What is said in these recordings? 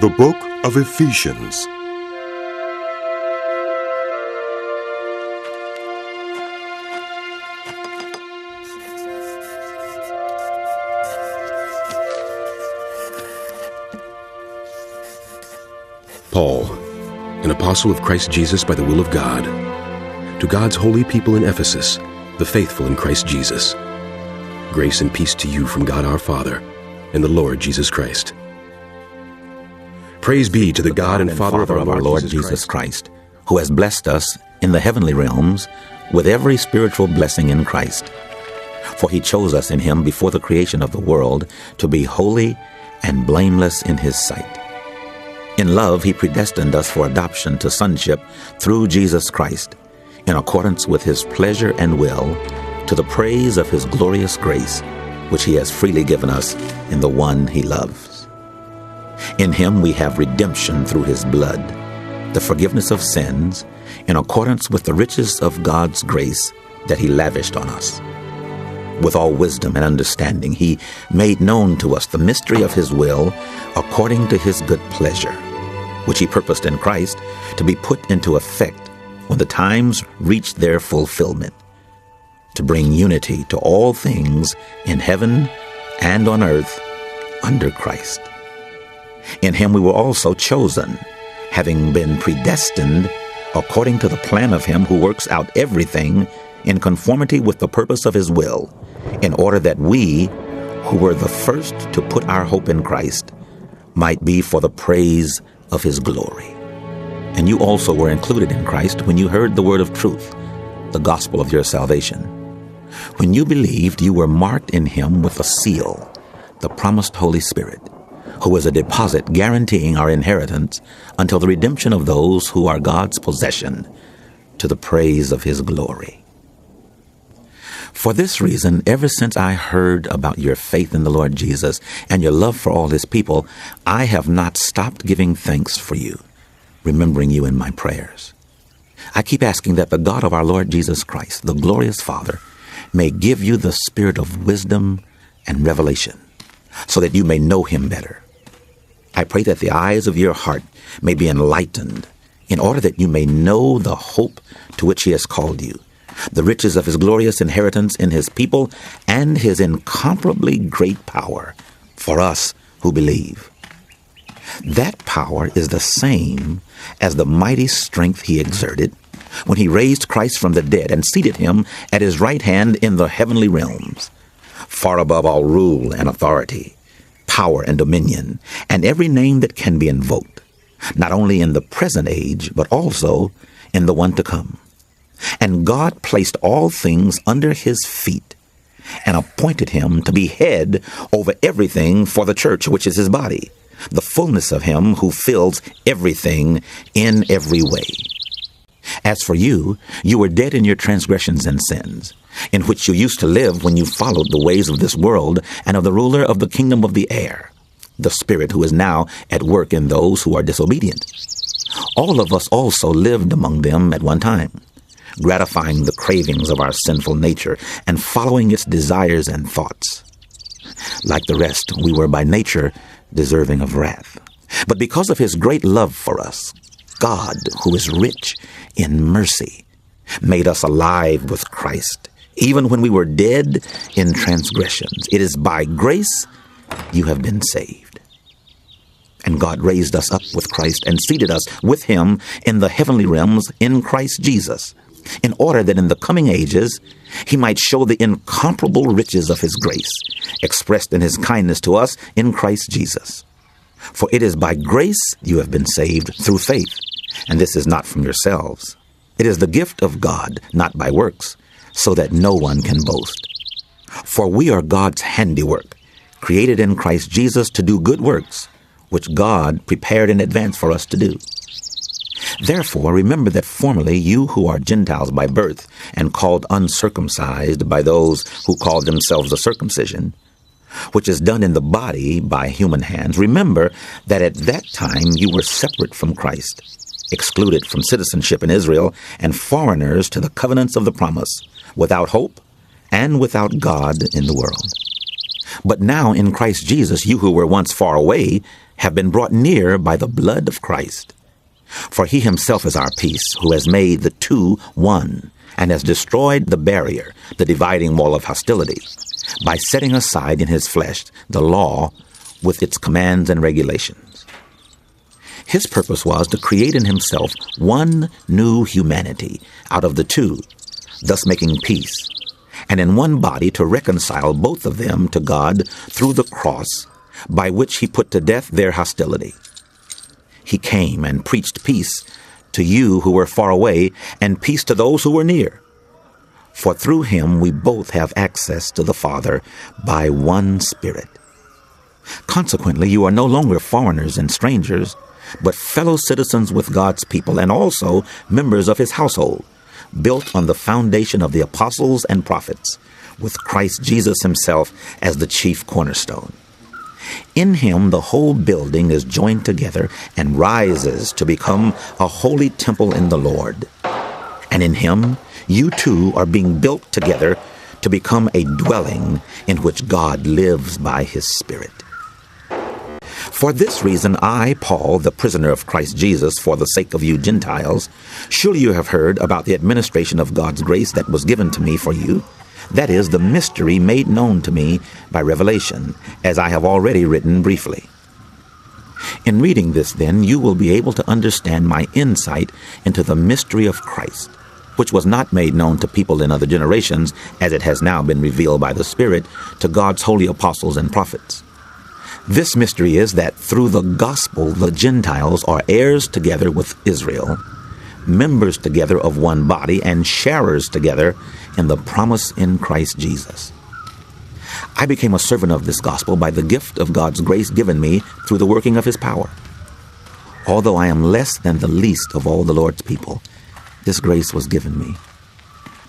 The Book of Ephesians. Paul, an apostle of Christ Jesus by the will of God, to God's holy people in Ephesus, the faithful in Christ Jesus. Grace and peace to you from God our Father and the Lord Jesus Christ. Praise be to the God and Father of our Lord Jesus Christ, who has blessed us in the heavenly realms with every spiritual blessing in Christ. For he chose us in him before the creation of the world to be holy and blameless in his sight. In love, he predestined us for adoption to sonship through Jesus Christ, in accordance with his pleasure and will, to the praise of his glorious grace, which he has freely given us in the one he loves. In him we have redemption through his blood, the forgiveness of sins, in accordance with the riches of God's grace that he lavished on us. With all wisdom and understanding, he made known to us the mystery of his will, according to his good pleasure, which he purposed in Christ to be put into effect when the times reached their fulfillment, to bring unity to all things in heaven and on earth under Christ. In him we were also chosen, having been predestined according to the plan of him who works out everything in conformity with the purpose of his will, in order that we, who were the first to put our hope in Christ, might be for the praise of his glory. And you also were included in Christ when you heard the word of truth, the gospel of your salvation. When you believed, you were marked in him with a seal, the promised Holy Spirit, who is a deposit guaranteeing our inheritance until the redemption of those who are God's possession, to the praise of his glory. For this reason, ever since I heard about your faith in the Lord Jesus and your love for all his people, I have not stopped giving thanks for you, remembering you in my prayers. I keep asking that the God of our Lord Jesus Christ, the glorious Father, may give you the spirit of wisdom and revelation, so that you may know him better. I pray that the eyes of your heart may be enlightened, in order that you may know the hope to which he has called you, the riches of his glorious inheritance in his people, and his incomparably great power for us who believe. That power is the same as the mighty strength he exerted when he raised Christ from the dead and seated him at his right hand in the heavenly realms, far above all rule and authority, power and dominion, and every name that can be invoked, not only in the present age, but also in the one to come. And God placed all things under his feet and appointed him to be head over everything for the church, which is his body, the fullness of him who fills everything in every way. As for you, you were dead in your transgressions and sins, in which you used to live when you followed the ways of this world and of the ruler of the kingdom of the air, the spirit who is now at work in those who are disobedient. All of us also lived among them at one time, gratifying the cravings of our sinful nature and following its desires and thoughts. Like the rest, we were by nature deserving of wrath. But because of his great love for us, God, who is rich in mercy, made us alive with Christ, even when we were dead in transgressions. It is by grace you have been saved. And God raised us up with Christ and seated us with him in the heavenly realms in Christ Jesus, in order that in the coming ages he might show the incomparable riches of his grace, expressed in his kindness to us in Christ Jesus. For it is by grace you have been saved through faith, and this is not from yourselves. It is the gift of God, not by works, so that no one can boast. For we are God's handiwork, created in Christ Jesus to do good works, which God prepared in advance for us to do. Therefore, remember that formerly you who are Gentiles by birth and called uncircumcised by those who call themselves the circumcision, which is done in the body by human hands, remember that at that time you were separate from Christ, excluded from citizenship in Israel, and foreigners to the covenants of the promise, without hope and without God in the world. But now in Christ Jesus, you who were once far away have been brought near by the blood of Christ. For he himself is our peace, who has made the two one, and has destroyed the barrier, the dividing wall of hostility, by setting aside in his flesh the law with its commands and regulations. His purpose was to create in himself one new humanity out of the two, thus making peace, and in one body to reconcile both of them to God through the cross, by which he put to death their hostility. He came and preached peace to you who were far away, and peace to those who were near. For through him we both have access to the Father by one Spirit. Consequently, you are no longer foreigners and strangers, but fellow citizens with God's people, and also members of his household, built on the foundation of the apostles and prophets, with Christ Jesus himself as the chief cornerstone. In him the whole building is joined together and rises to become a holy temple in the Lord. And in him you too are being built together to become a dwelling in which God lives by his Spirit. For this reason I, Paul, the prisoner of Christ Jesus, for the sake of you Gentiles, surely you have heard about the administration of God's grace that was given to me for you, that is, the mystery made known to me by revelation, as I have already written briefly. In reading this, then, you will be able to understand my insight into the mystery of Christ, which was not made known to people in other generations, as it has now been revealed by the Spirit to God's holy apostles and prophets. This mystery is that through the gospel the Gentiles are heirs together with Israel, members together of one body, and sharers together in the promise in Christ Jesus. I became a servant of this gospel by the gift of God's grace given me through the working of his power. Although I am less than the least of all the Lord's people, this grace was given me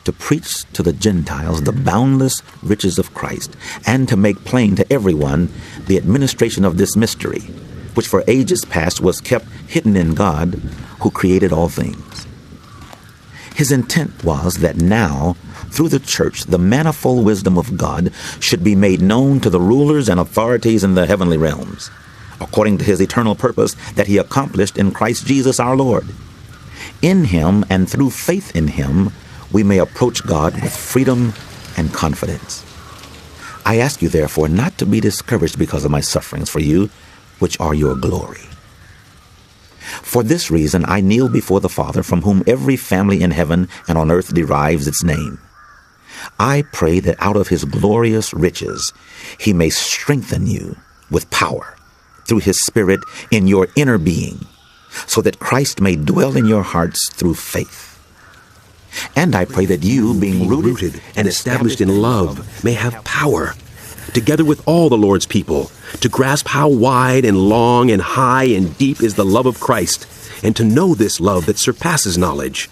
to preach to the Gentiles the boundless riches of Christ, and to make plain to everyone the administration of this mystery, which for ages past was kept hidden in God, who created all things. His intent was that now, through the church, the manifold wisdom of God should be made known to the rulers and authorities in the heavenly realms, according to his eternal purpose that he accomplished in Christ Jesus our Lord. In him and through faith in him, we may approach God with freedom and confidence. I ask you, therefore, not to be discouraged because of my sufferings for you, which are your glory. For this reason I kneel before the Father, from whom every family in heaven and on earth derives its name. I pray that out of his glorious riches he may strengthen you with power through his Spirit in your inner being, so that Christ may dwell in your hearts through faith. And I pray that you, being rooted and established in love, may have power, together with all the Lord's people, to grasp how wide and long and high and deep is the love of Christ, and to know this love that surpasses knowledge,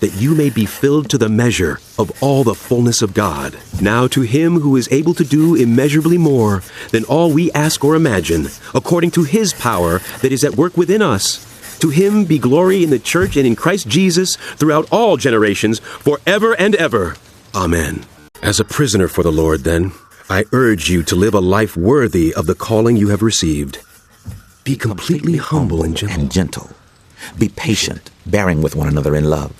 that you may be filled to the measure of all the fullness of God. Now to him who is able to do immeasurably more than all we ask or imagine, according to his power that is at work within us, to him be glory in the church and in Christ Jesus throughout all generations, forever and ever. Amen. As a prisoner for the Lord, then, I urge you to live a life worthy of the calling you have received. Be completely humble and gentle. Be patient, bearing with one another in love.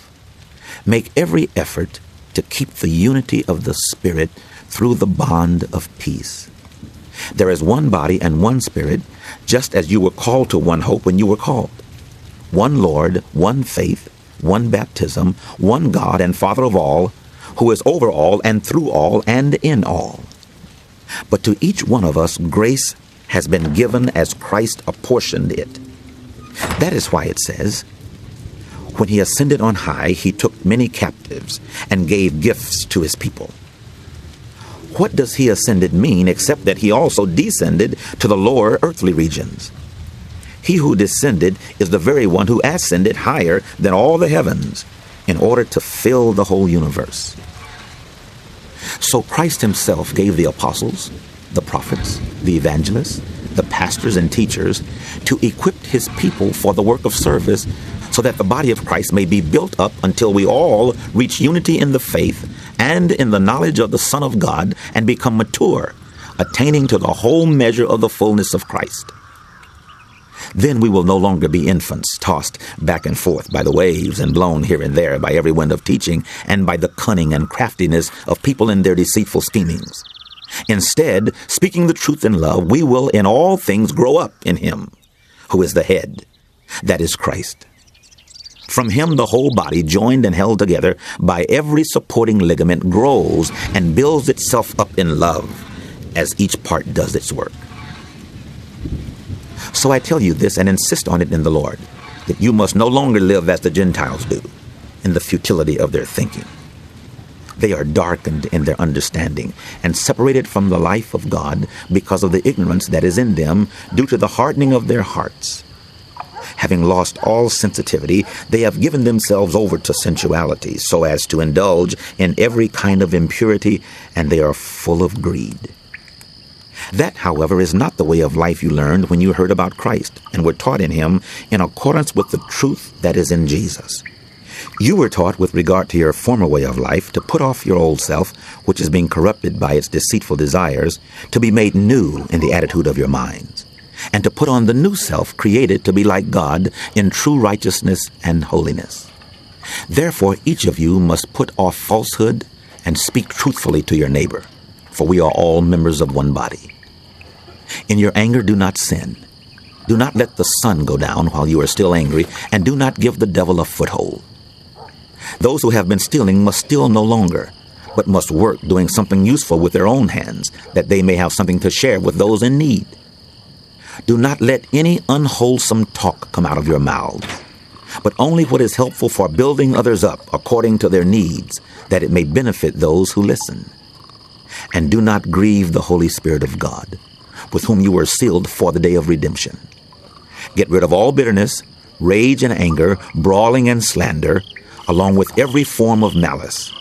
Make every effort to keep the unity of the Spirit through the bond of peace. There is one body and one Spirit, just as you were called to one hope when you were called. One Lord, one faith, one baptism, one God and Father of all, who is over all and through all and in all. But to each one of us grace has been given as Christ apportioned it. That is why it says, when he ascended on high, he took many captives and gave gifts to his people. What does he ascended mean except that he also descended to the lower earthly regions? He who descended is the very one who ascended higher than all the heavens in order to fill the whole universe. So Christ himself gave the apostles, the prophets, the evangelists, the pastors and teachers to equip his people for the work of service, so that the body of Christ may be built up until we all reach unity in the faith and in the knowledge of the Son of God and become mature, attaining to the whole measure of the fullness of Christ. Then we will no longer be infants, tossed back and forth by the waves and blown here and there by every wind of teaching and by the cunning and craftiness of people in their deceitful schemings. Instead, speaking the truth in love, we will in all things grow up in Him, who is the head, that is Christ. From Him the whole body, joined and held together by every supporting ligament, grows and builds itself up in love as each part does its work. So I tell you this and insist on it in the Lord, that you must no longer live as the Gentiles do, in the futility of their thinking. They are darkened in their understanding and separated from the life of God because of the ignorance that is in them due to the hardening of their hearts. Having lost all sensitivity, they have given themselves over to sensuality so as to indulge in every kind of impurity, and they are full of greed. That, however, is not the way of life you learned when you heard about Christ and were taught in Him in accordance with the truth that is in Jesus. You were taught with regard to your former way of life to put off your old self, which is being corrupted by its deceitful desires, to be made new in the attitude of your minds, and to put on the new self created to be like God in true righteousness and holiness. Therefore, each of you must put off falsehood and speak truthfully to your neighbor, for we are all members of one body. In your anger, do not sin. Do not let the sun go down while you are still angry, and do not give the devil a foothold. Those who have been stealing must steal no longer, but must work doing something useful with their own hands, that they may have something to share with those in need. Do not let any unwholesome talk come out of your mouths, but only what is helpful for building others up according to their needs, that it may benefit those who listen. And do not grieve the Holy Spirit of God, with whom you were sealed for the day of redemption. Get rid of all bitterness, rage and anger, brawling and slander, along with every form of malice.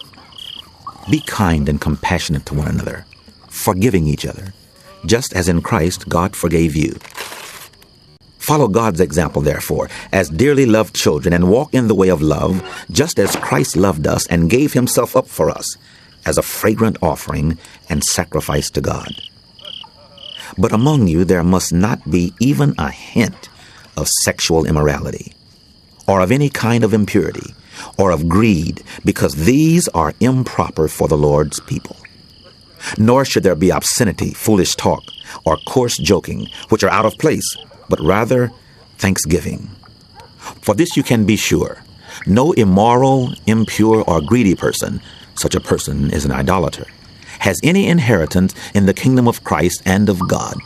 Be kind and compassionate to one another, forgiving each other, just as in Christ God forgave you. Follow God's example, therefore, as dearly loved children, and walk in the way of love, just as Christ loved us and gave Himself up for us as a fragrant offering and sacrifice to God. But among you there must not be even a hint of sexual immorality, or of any kind of impurity, or of greed, because these are improper for the Lord's people. Nor should there be obscenity, foolish talk, or coarse joking, which are out of place, but rather thanksgiving. For this you can be sure, no immoral, impure, or greedy person, such a person is an idolater, has any inheritance in the kingdom of Christ and of God.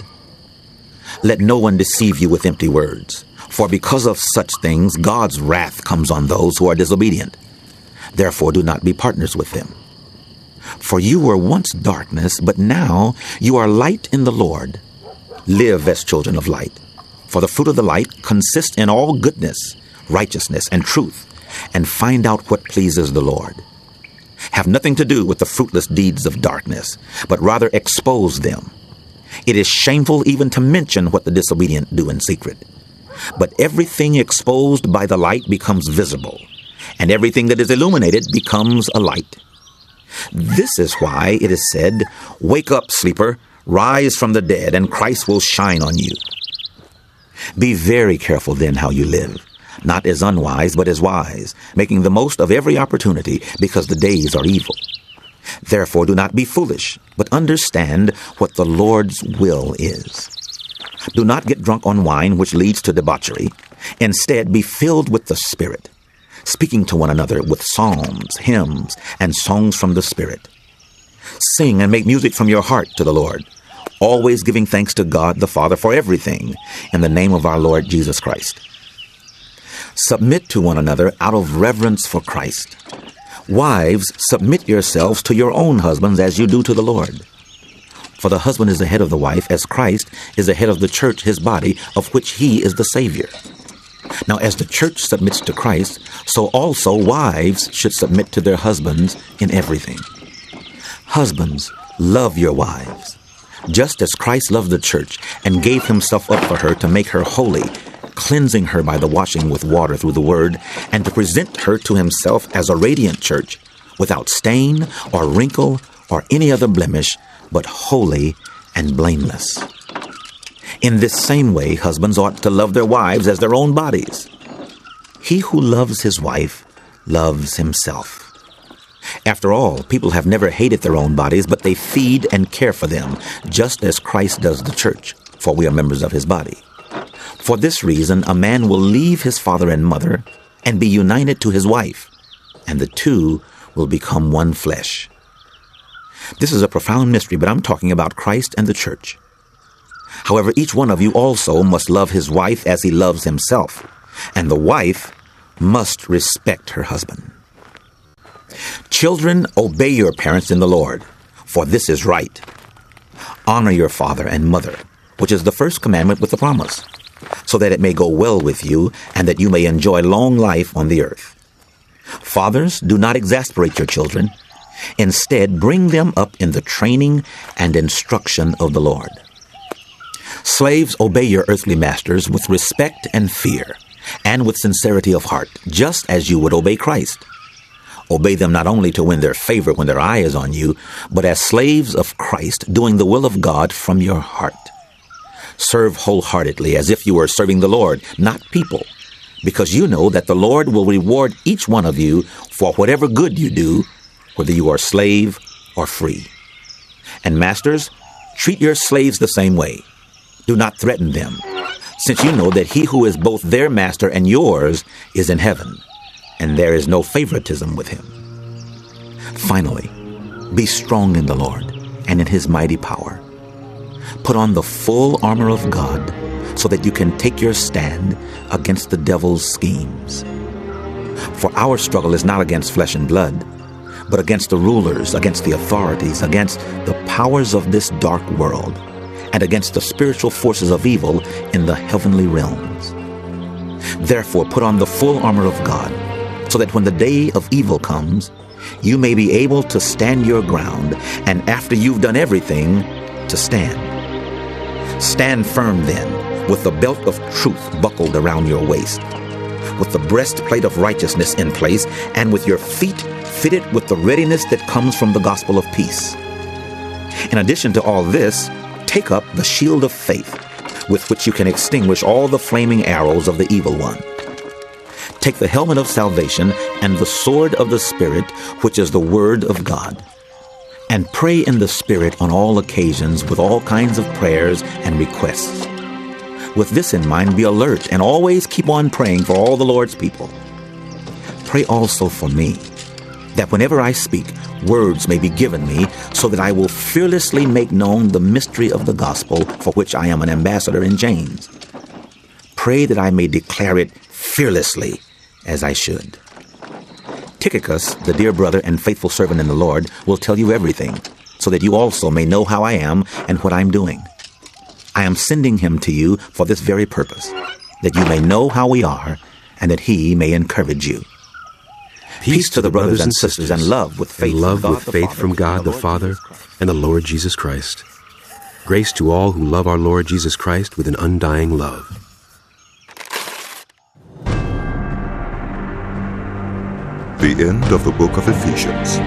Let no one deceive you with empty words, for because of such things God's wrath comes on those who are disobedient. Therefore do not be partners with them. For you were once darkness, but now you are light in the Lord. Live as children of light. For the fruit of the light consists in all goodness, righteousness, and truth, and find out what pleases the Lord. Have nothing to do with the fruitless deeds of darkness, but rather expose them. It is shameful even to mention what the disobedient do in secret. But everything exposed by the light becomes visible, and everything that is illuminated becomes a light. This is why it is said, "Wake up, sleeper, rise from the dead, and Christ will shine on you." Be very careful then how you live, not as unwise, but as wise, making the most of every opportunity, because the days are evil. Therefore do not be foolish, but understand what the Lord's will is. Do not get drunk on wine, which leads to debauchery. Instead, be filled with the Spirit, speaking to one another with psalms, hymns, and songs from the Spirit. Sing and make music from your heart to the Lord, always giving thanks to God the Father for everything, in the name of our Lord Jesus Christ. Submit to one another out of reverence for Christ. Wives, submit yourselves to your own husbands as you do to the Lord. For the husband is the head of the wife, as Christ is the head of the church, his body, of which he is the Savior. Now, as the church submits to Christ, so also wives should submit to their husbands in everything. Husbands, love your wives, just as Christ loved the church and gave himself up for her to make her holy, cleansing her by the washing with water through the word, and to present her to himself as a radiant church, without stain or wrinkle or any other blemish, but holy and blameless. In this same way, husbands ought to love their wives as their own bodies. He who loves his wife loves himself. After all, people have never hated their own bodies, but they feed and care for them, just as Christ does the church, for we are members of his body. For this reason, a man will leave his father and mother and be united to his wife, and the two will become one flesh. This is a profound mystery, but I'm talking about Christ and the church. However, each one of you also must love his wife as he loves himself, and the wife must respect her husband. Children, obey your parents in the Lord, for this is right. Honor your father and mother, which is the first commandment with the promise, so that it may go well with you and that you may enjoy long life on the earth. Fathers, do not exasperate your children. Instead, bring them up in the training and instruction of the Lord. Slaves, obey your earthly masters with respect and fear, and with sincerity of heart, just as you would obey Christ. Obey them not only to win their favor when their eye is on you, but as slaves of Christ, doing the will of God from your heart. Serve wholeheartedly as if you were serving the Lord, not people, because you know that the Lord will reward each one of you for whatever good you do, whether you are slave or free. And masters, treat your slaves the same way. Do not threaten them, since you know that he who is both their master and yours is in heaven, and there is no favoritism with him. Finally, be strong in the Lord and in his mighty power. Put on the full armor of God so that you can take your stand against the devil's schemes. For our struggle is not against flesh and blood, but against the rulers, against the authorities, against the powers of this dark world, and against the spiritual forces of evil in the heavenly realms. Therefore, put on the full armor of God, so that when the day of evil comes, you may be able to stand your ground, and after you've done everything, to stand. Stand firm then, with the belt of truth buckled around your waist, with the breastplate of righteousness in place, and with your feet fitted with the readiness that comes from the gospel of peace. In addition to all this, take up the shield of faith, with which you can extinguish all the flaming arrows of the evil one. Take the helmet of salvation and the sword of the Spirit, which is the word of God. And pray in the Spirit on all occasions with all kinds of prayers and requests. With this in mind, be alert and always keep on praying for all the Lord's people. Pray also for me, that whenever I speak, words may be given me, so that I will fearlessly make known the mystery of the gospel, for which I am an ambassador in chains. Pray that I may declare it fearlessly as I should. Tychicus, the dear brother and faithful servant in the Lord, will tell you everything, so that you also may know how I am and what I'm doing. I am sending him to you for this very purpose, that you may know how we are, and that he may encourage you. Peace to the brothers and sisters, and love with faith from God the Father and the Lord Jesus Christ. Grace to all who love our Lord Jesus Christ with an undying love. The end of the Book of Ephesians.